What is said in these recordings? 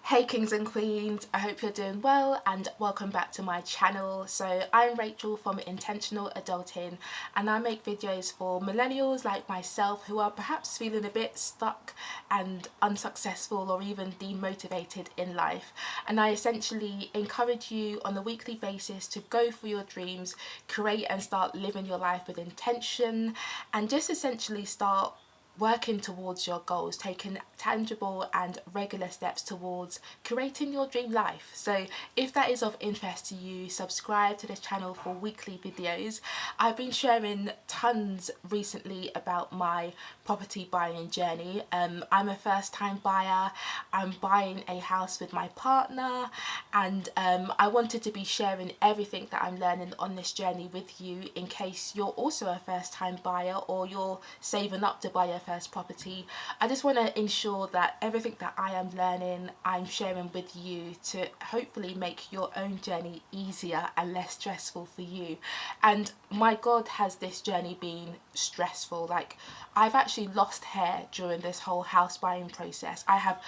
Hey kings and queens, I hope you're doing well and welcome back to my channel. So I'm Rachel from Intentional Adulting and I make videos for millennials like myself who are perhaps feeling a bit stuck and unsuccessful or even demotivated in life. And I essentially encourage you on a weekly basis to go for your dreams, create and start living your life with intention, and just essentially start working towards your goals, taking tangible and regular steps towards creating your dream life. So if that is of interest to you, subscribe to this channel for weekly videos. I've been sharing tons recently about my property buying journey. I'm a first time buyer, I'm buying a house with my partner, and I wanted to be sharing everything that I'm learning on this journey with you in case you're also a first time buyer or you're saving up to buy your first property. I just want to ensure that everything that I am learning I'm sharing with you to hopefully make your own journey easier and less stressful for you. And my God, has this journey been stressful. Like, I've actually lost hair during this whole house buying process. I have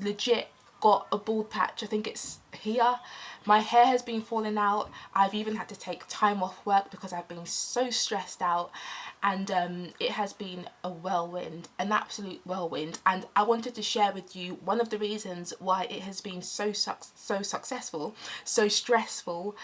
legit got a bald patch, I think it's here. My hair has been falling out. I've even had to take time off work because I've been so stressed out, and it has been a whirlwind, an absolute whirlwind. And I wanted to share with you one of the reasons why it has been so successful, so stressful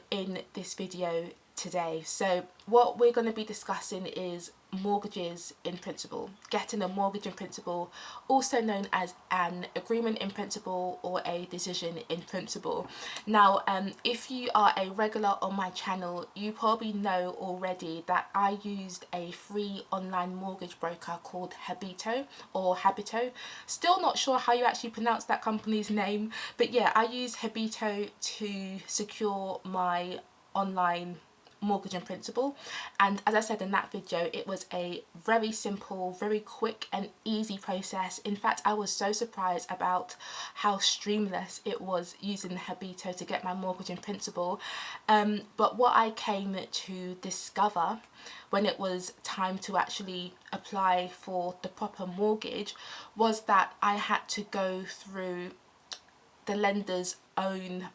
in this video today. So what we're going to be discussing is mortgages in principle, getting a mortgage in principle, also known as an agreement in principle or a decision in principle. Now if you are a regular on my channel, you probably know already that I used a free online mortgage broker called Habito. Still not sure how you actually pronounce that company's name, but yeah, I used Habito to secure my online mortgage in principle. And as I said in that video, it was a very simple, very quick and easy process. In fact, I was so surprised about how streamless it was using Habito to get my mortgage in principle. But what I came to discover when it was time to actually apply for the proper mortgage was that I had to go through the lender's own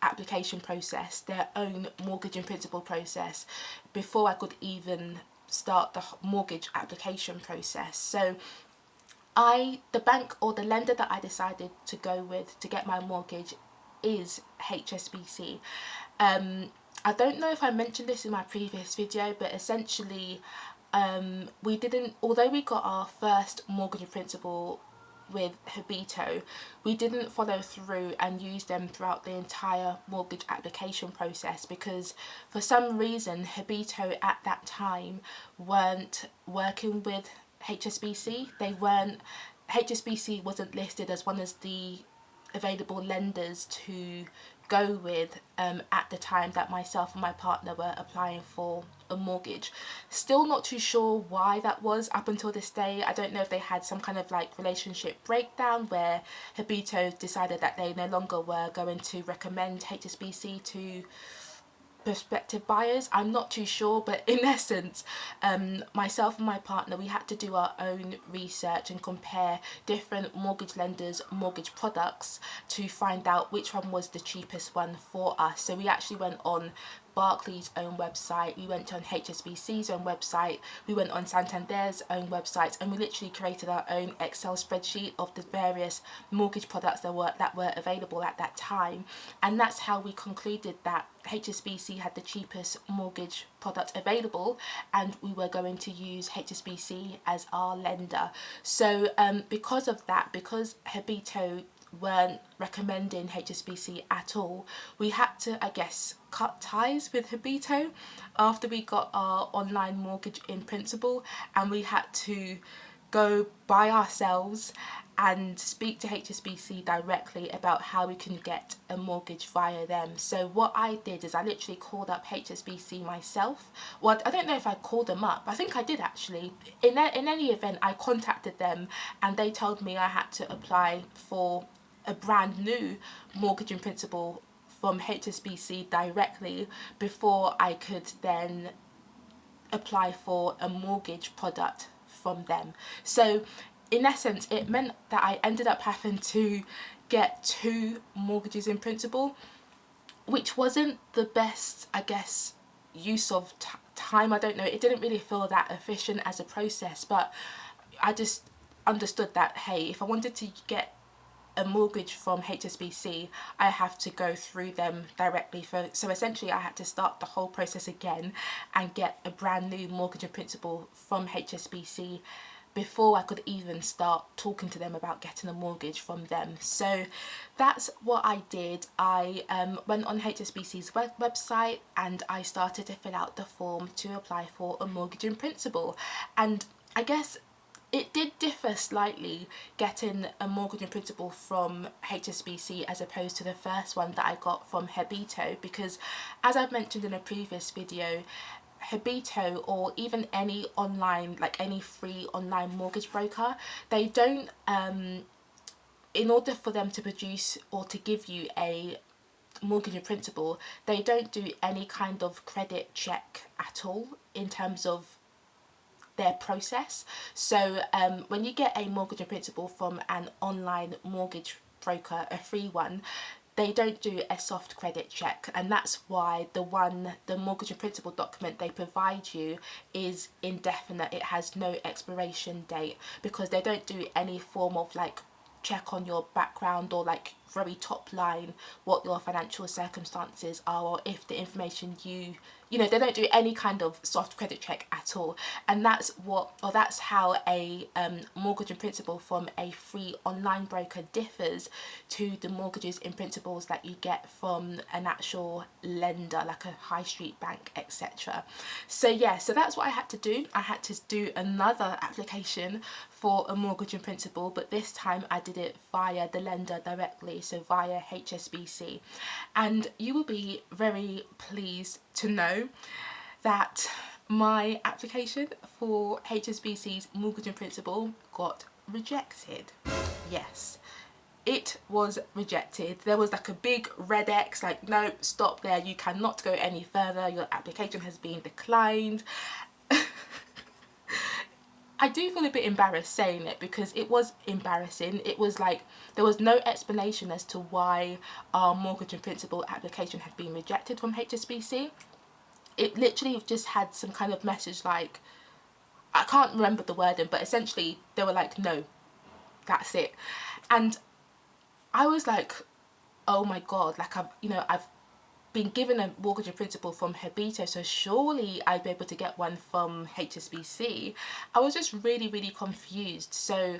application process, their own mortgage in principle process, before I could even start the mortgage application process. So the bank or the lender that I decided to go with to get my mortgage is HSBC. I don't know if I mentioned this in my previous video, but essentially although we got our first mortgage in principle with Habito, we didn't follow through and use them throughout the entire mortgage application process because for some reason Habito at that time weren't working with HSBC. HSBC wasn't listed as one of the available lenders to go with at the time that myself and my partner were applying for a mortgage. Still not too sure why that was up until this day. I don't know if they had some kind of like relationship breakdown where Habito decided that they no longer were going to recommend HSBC to prospective buyers. I'm not too sure, but in essence myself and my partner, we had to do our own research and compare different mortgage lenders' mortgage products to find out which one was the cheapest one for us. So we actually went on Barclays' own website, we went on HSBC's own website, we went on Santander's own websites, and we literally created our own Excel spreadsheet of the various mortgage products that were available at that time. And that's how we concluded that HSBC had the cheapest mortgage product available and we were going to use HSBC as our lender. So because of that, because Habito weren't recommending HSBC at all, we had to, I guess, cut ties with Habito after we got our online mortgage in principle, and we had to go by ourselves and speak to HSBC directly about how we can get a mortgage via them. So what I did is I literally called up HSBC myself. Well, I don't know if I called them up. I think I did actually. In any event, I contacted them and they told me I had to apply for a brand new mortgage in principle from HSBC directly before I could then apply for a mortgage product from them. So in essence, it meant that I ended up having to get 2 mortgages in principle, which wasn't the best, I guess, use of time. I don't know, it didn't really feel that efficient as a process, but I just understood that, hey, if I wanted to get a mortgage from HSBC, I have to go through them directly. So essentially I had to start the whole process again and get a brand new mortgage in principle from HSBC before I could even start talking to them about getting a mortgage from them. So that's what I did. I went on HSBC's website and I started to fill out the form to apply for a mortgage in principle. And I guess it did differ slightly getting a mortgage in principle from HSBC as opposed to the first one that I got from Habito, because as I've mentioned in a previous video, Habito, or even any online, like any free online mortgage broker, they don't, in order for them to produce or to give you a mortgage in principle, they don't do any kind of credit check at all in terms of their process. So when you get a mortgage in principle from an online mortgage broker, a free one, they don't do a soft credit check, and that's why the mortgage in principle document they provide you is indefinite. It has no expiration date, because they don't do any form of like check on your background or like very top line what your financial circumstances are, or if the information you know, they don't do any kind of soft credit check at all. And that's how a mortgage in principle from a free online broker differs to the mortgages in principles that you get from an actual lender like a high street bank, etc. So yeah, so that's what I had to do. I had to do another application for a mortgage in principle, but this time I did it via the lender directly, so via HSBC. And you will be very pleased to know that my application for HSBC's mortgage in principle got rejected. Yes, it was rejected. There was like a big red X, like, no, stop there, you cannot go any further, your application has been declined. I do feel a bit embarrassed saying it, because it was embarrassing. It was like there was no explanation as to why our mortgage in principle application had been rejected from HSBC. It literally just had some kind of message like, I can't remember the wording, but essentially they were like, no, that's it. And I was like, oh my god, like I've been given a mortgage in principle from Habito, so surely I'd be able to get one from HSBC. I was just really, really confused. So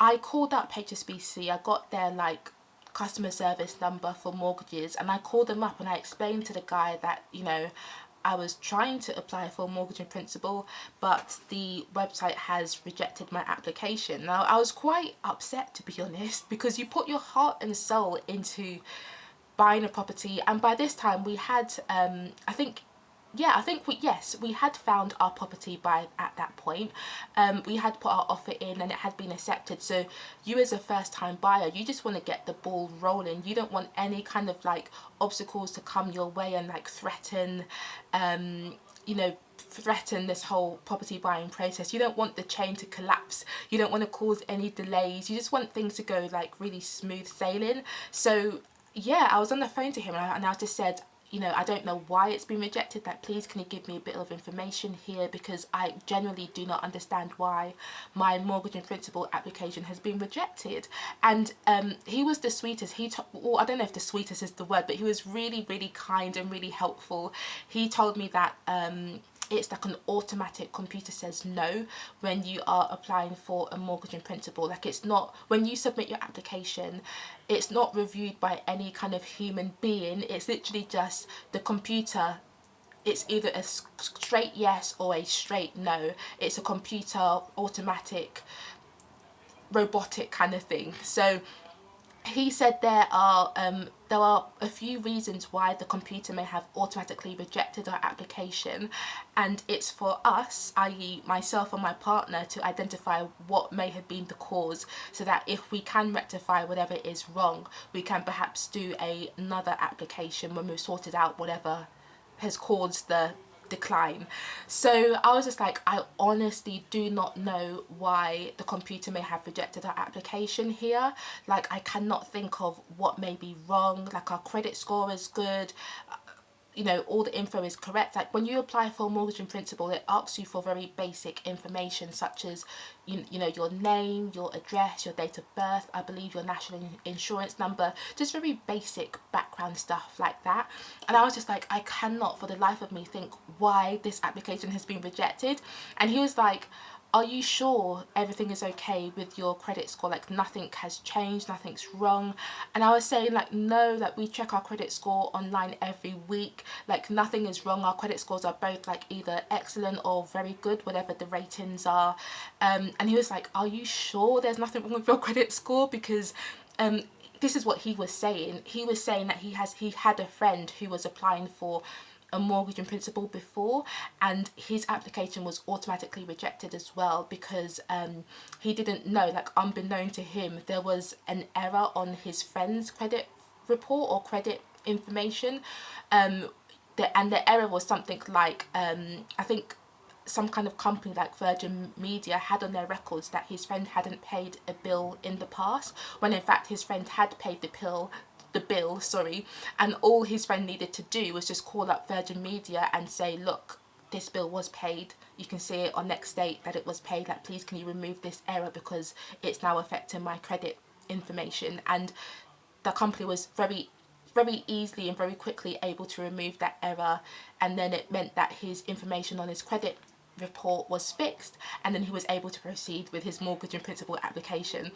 I called up HSBC, I got their like customer service number for mortgages, and I called them up and I explained to the guy that, you know, I was trying to apply for a mortgage in principle, but the website has rejected my application. Now, I was quite upset, to be honest, because you put your heart and soul into buying a property, and by this time we had we had found our property at that point. We had put our offer in and it had been accepted. So you, as a first time buyer, you just want to get the ball rolling. You don't want any kind of like obstacles to come your way and like threaten this whole property buying process. You don't want the chain to collapse. You don't want to cause any delays. You just want things to go like really smooth sailing. So yeah, I was on the phone to him and I just said, you know, I don't know why it's been rejected. Like, please, can you give me a bit of information here, because I generally do not understand why my mortgage in principle application has been rejected. And he was the sweetest. I don't know if the sweetest is the word, but he was really, really kind and really helpful. He told me that it's like an automatic computer says no when you are applying for a mortgage in principle. Like, it's not, when you submit your application, it's not reviewed by any kind of human being. It's literally just the computer. It's either a straight yes or a straight no. It's a computer, automatic, robotic kind of thing. So he said there are a few reasons why the computer may have automatically rejected our application, and it's for us, i.e. myself and my partner, to identify what may have been the cause, so that if we can rectify whatever is wrong, we can perhaps do another application when we've sorted out whatever has caused the decline. So I was just like, I honestly do not know why the computer may have rejected our application here. Like, I cannot think of what may be wrong. Like, our credit score is good, you know, all the info is correct. Like, when you apply for a mortgage in principle, it asks you for very basic information such as you know, your name, your address, your date of birth, I believe your national insurance number, just very basic background stuff like that. And I was just like, I cannot for the life of me think why this application has been rejected. And he was like, are you sure everything is okay with your credit score? Like, nothing has changed, nothing's wrong? And I was saying, like, no, like, we check our credit score online every week. Like, nothing is wrong. Our credit scores are both like either excellent or very good, whatever the ratings are. And he was like, are you sure there's nothing wrong with your credit score? Because this is what he was saying. He was saying that he had a friend who was applying for a mortgage in principle before, and his application was automatically rejected as well because he didn't know, like, unbeknown to him, there was an error on his friend's credit report or credit information, and the error was something like I think some kind of company like Virgin Media had on their records that his friend hadn't paid a bill in the past, when in fact his friend had paid the bill, and all his friend needed to do was just call up Virgin Media and say, look, this bill was paid, you can see it on next date that it was paid, like, please can you remove this error because it's now affecting my credit information. And the company was very easily and very quickly able to remove that error, and then it meant that his information on his credit report was fixed, and then he was able to proceed with his mortgage in principle application.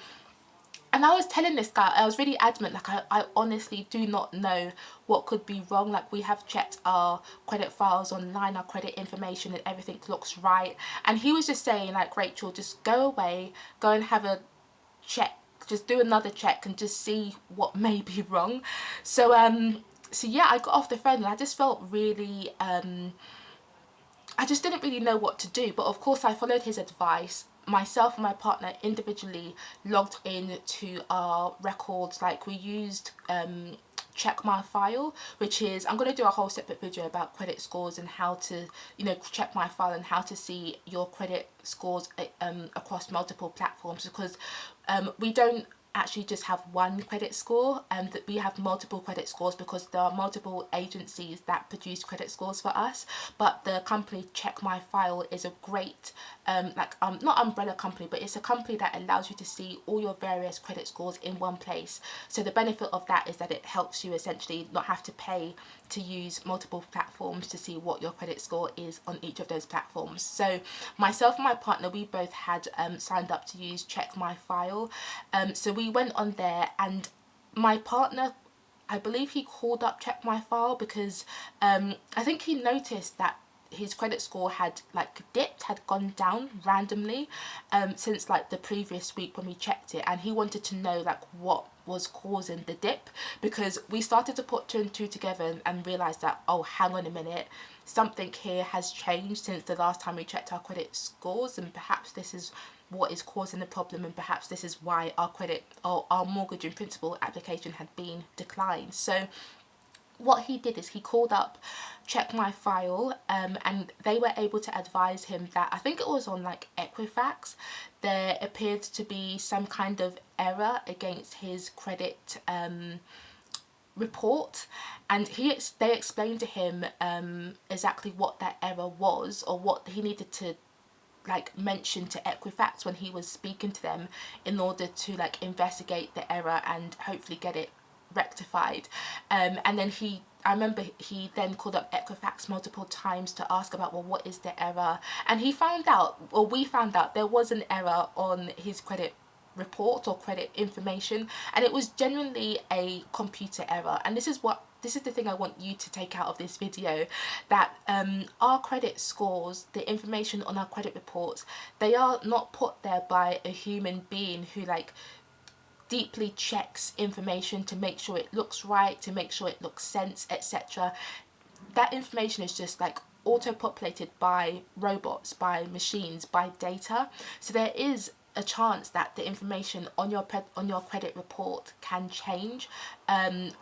And I was telling this guy, I was really adamant, like, I honestly do not know what could be wrong. Like, we have checked our credit files online, our credit information, and everything looks right. And he was just saying, like, Rachel, just go away, go and have a check, just do another check and just see what may be wrong. So yeah, I got off the phone and I just felt really I just didn't really know what to do. But of course I followed his advice. Myself and my partner individually logged in to our records. Like, we used check my file, which is, I'm going to do a whole separate video about credit scores and how to, you know, check my file and how to see your credit scores across multiple platforms, because we don't actually just have one credit score, and that we have multiple credit scores because there are multiple agencies that produce credit scores for us. But the company Check My File is a great not umbrella company, but it's a company that allows you to see all your various credit scores in one place. So the benefit of that is that it helps you essentially not have to pay to use multiple platforms to see what your credit score is on each of those platforms. So myself and my partner, we both had signed up to use Check My File. So we went on there, and my partner, I believe he called up Check My File because I think he noticed that his credit score had like dipped, had gone down randomly since like the previous week when we checked it, and he wanted to know like what was causing the dip, because we started to put two and two together and realized that, oh, hang on a minute, something here has changed since the last time we checked our credit scores, and perhaps this is what is causing the problem, and perhaps this is why our credit or our mortgage in principle application had been declined. So what he did is he called up Check My File, and they were able to advise him that, I think it was on like Equifax, there appeared to be some kind of error against his credit report, and they explained to him exactly what that error was, or what he needed to like mention to Equifax when he was speaking to them in order to like investigate the error and hopefully get it rectified. And then I remember he then called up Equifax multiple times to ask about, well, what is the error? And we found out there was an error on his credit report or credit information, and it was genuinely a computer error. And this is the thing I want you to take out of this video, that our credit scores, the information on our credit reports, they are not put there by a human being who like deeply checks information to make sure it looks right, to make sure it looks sense, etc. That information is just like auto-populated by robots, by machines, by data. So there is a chance that the information on your credit report can change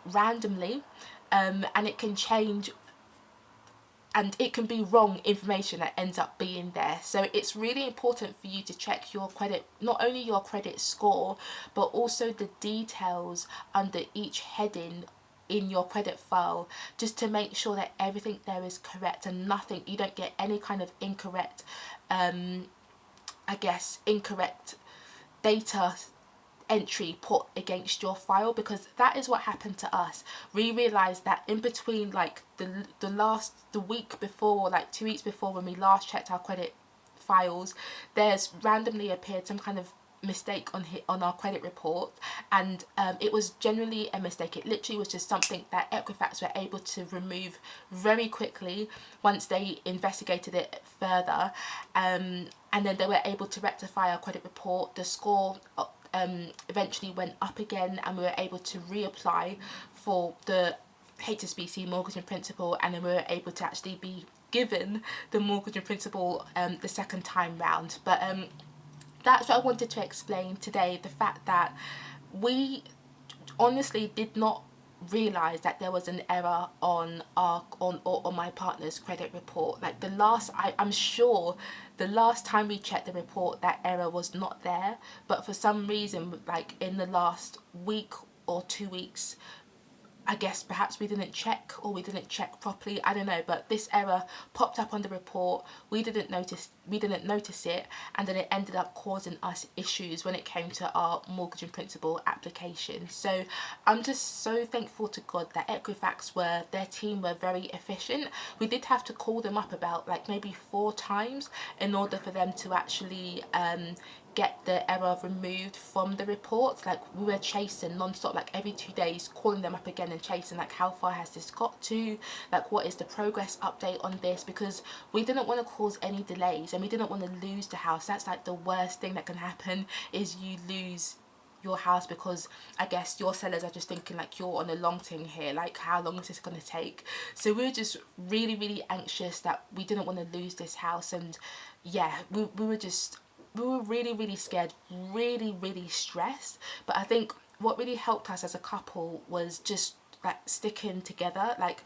randomly, and it can change and it can be wrong information that ends up being there. So it's really important for you to check your credit, not only your credit score, but also the details under each heading in your credit file, just to make sure that everything there is correct and nothing, you don't get any kind of incorrect, incorrect data entry put against your file, because that is what happened to us. We realized that in between, like the week before, like 2 weeks before, when we last checked our credit files, there's randomly appeared some kind of mistake on our credit report, and it was generally a mistake. It literally was just something that Equifax were able to remove very quickly once they investigated it further, and then they were able to rectify our credit report. The score eventually went up again, and we were able to reapply for the HSBC mortgage in principle, and then we were able to actually be given the mortgage in principle the second time round. But that's what I wanted to explain today, the fact that we honestly did not realize that there was an error on my partner's credit report. Like I'm sure the last time we checked the report, that error was not there, but for some reason, like in the last week or 2 weeks, I guess perhaps we didn't check, or we didn't check properly, I don't know, but this error popped up on the report. We didn't notice it, and then it ended up causing us issues when it came to our mortgage in principle application. So I'm just so thankful to God that Equifax their team were very efficient. We did have to call them up about like maybe 4 times in order for them to actually get the error removed from the reports. Like, we were chasing non-stop, like every 2 days, calling them up again and chasing, like, how far has this got to, like, what is the progress update on this, because we didn't want to cause any delays, and we didn't want to lose the house. That's like the worst thing that can happen, is you lose your house, because I guess your sellers are just thinking like, you're on a long thing here, like how long is this going to take? So we were just really, really anxious that we didn't want to lose this house. And yeah, we were really, really scared, really, really stressed. But I think what really helped us as a couple was just like sticking together. Like,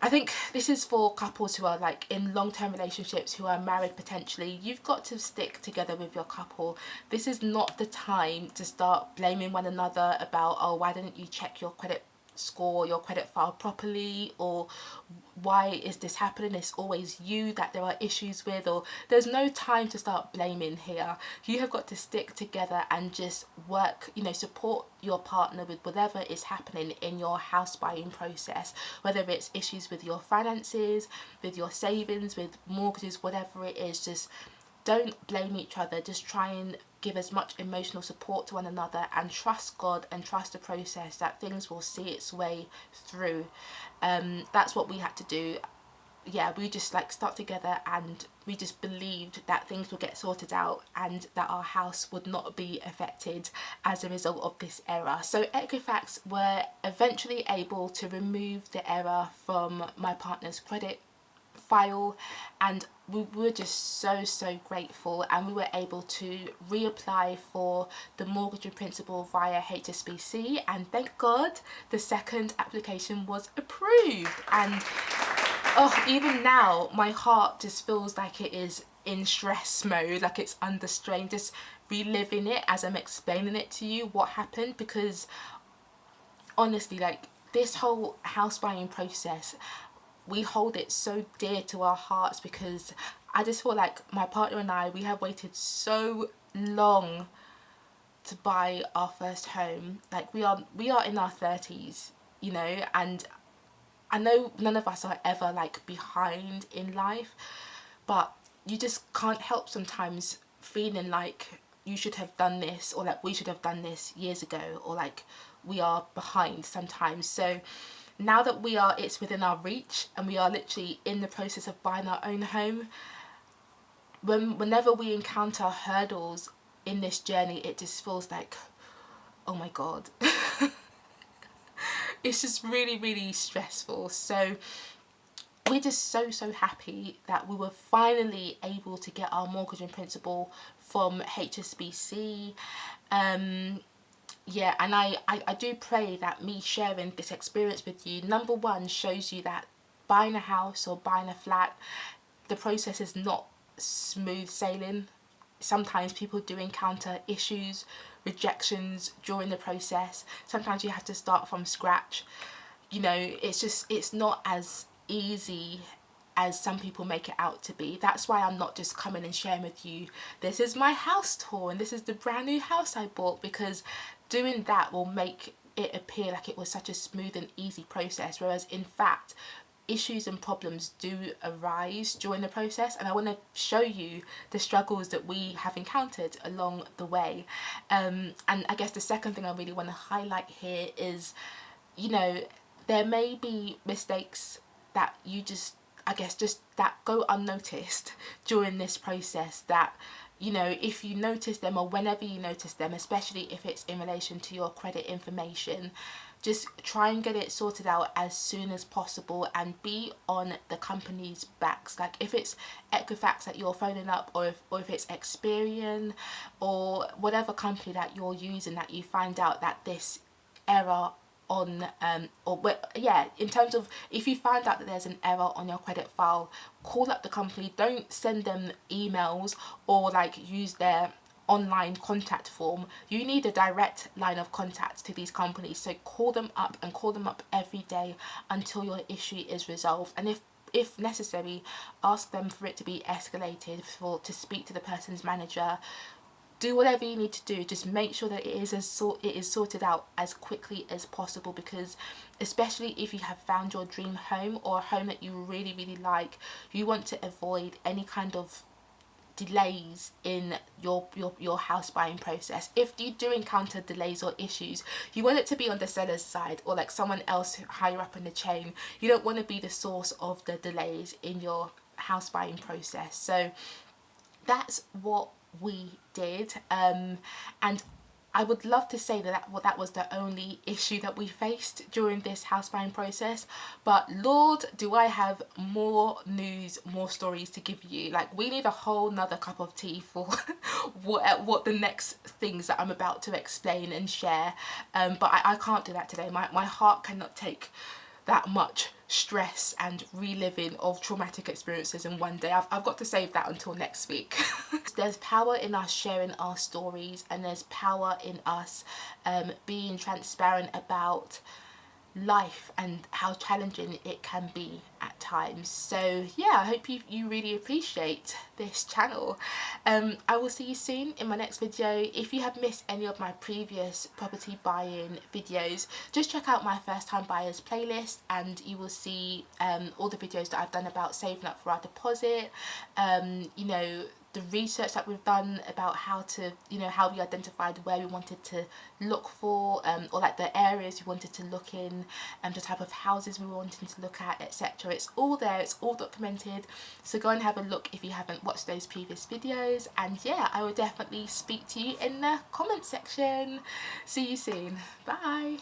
I think this is for couples who are like in long-term relationships, who are married potentially. You've got to stick together with your couple. This is not the time to start blaming one another about, oh, why didn't you check your credit score, your credit file properly, or why is this happening? It's always you that there are issues with, or there's no time to start blaming here. You have got to stick together and just work, support your partner with whatever is happening in your house buying process, whether it's issues with your finances, with your savings, with mortgages, whatever it is. Just don't blame each other. Just try and give as much emotional support to one another, and trust God and trust the process, that things will see its way through. That's what we had to do. Yeah, we just like stuck together, and we just believed that things would get sorted out, and that our house would not be affected as a result of this error. So Equifax were eventually able to remove the error from my partner's credit file, and we were just so grateful, and we were able to reapply for the mortgage in principle via HSBC, and thank God the second application was approved. And even now my heart just feels like it is in stress mode, like it's under strain, just reliving it as I'm explaining it to you what happened, because honestly, like, this whole house buying process, we hold it so dear to our hearts, because I just feel like my partner and I, we have waited so long to buy our first home. Like, we are in our 30s, and I know none of us are ever like behind in life, but you just can't help sometimes feeling like you should have done this, or like we should have done this years ago, or like we are behind sometimes. So now that it's within our reach, and we are literally in the process of buying our own home, whenever we encounter hurdles in this journey, it just feels like, oh my God. It's just really, really stressful. So we're just so happy that we were finally able to get our mortgage in principle from HSBC. Yeah, and I do pray that me sharing this experience with you, number one, shows you that buying a house or buying a flat, the process is not smooth sailing. Sometimes people do encounter issues, rejections during the process. Sometimes you have to start from scratch. You know, it's not as easy as some people make it out to be. That's why I'm not just coming and sharing with you, this is my house tour and this is the brand new house I bought, because doing that will make it appear like it was such a smooth and easy process, whereas in fact issues and problems do arise during the process, and I want to show you the struggles that we have encountered along the way. And I guess the second thing I really want to highlight here is, you know, there may be mistakes that you just, I guess, just that go unnoticed during this process, that, you know, if you notice them, or whenever you notice them, especially if it's in relation to your credit information, just try and get it sorted out as soon as possible and be on the company's backs. Like if it's Equifax that you're phoning up, or if it's Experian or whatever company that you're using, that you find out that this error on in terms of, if you find out that there's an error on your credit file, call up the company. Don't send them emails or like use their online contact form. You need a direct line of contact to these companies, so call them up, and call them up every day until your issue is resolved. And if necessary, ask them for it to be escalated, to speak to the person's manager. Do whatever you need to do. Just make sure that it is sorted out as quickly as possible, because especially if you have found your dream home, or a home that you really, really like, you want to avoid any kind of delays in your house buying process. If you do encounter delays or issues, you want it to be on the seller's side, or like someone else higher up in the chain. You don't want to be the source of the delays in your house buying process. So that's what we did, and I would love to say that was the only issue that we faced during this house buying process, but Lord, do I have more news, more stories to give you. Like, we need a whole nother cup of tea for what the next things that I'm about to explain and share, but I can't do that today. My heart cannot take that much stress and reliving of traumatic experiences in one day. I've got to save that until next week. There's power in us sharing our stories, and there's power in us being transparent about life and how challenging it can be at times. So yeah, I hope you really appreciate this channel. I will see you soon in my next video. If you have missed any of my previous property buying videos, just check out my first time buyers playlist, and you will see all the videos that I've done about saving up for our deposit, you know, the research that we've done about how we identified where we wanted to look for, or like the areas we wanted to look in, and the type of houses we were wanting to look at, etc. It's all there, it's all documented, so go and have a look if you haven't watched those previous videos. And yeah, I will definitely speak to you in the comment section. See you soon. Bye.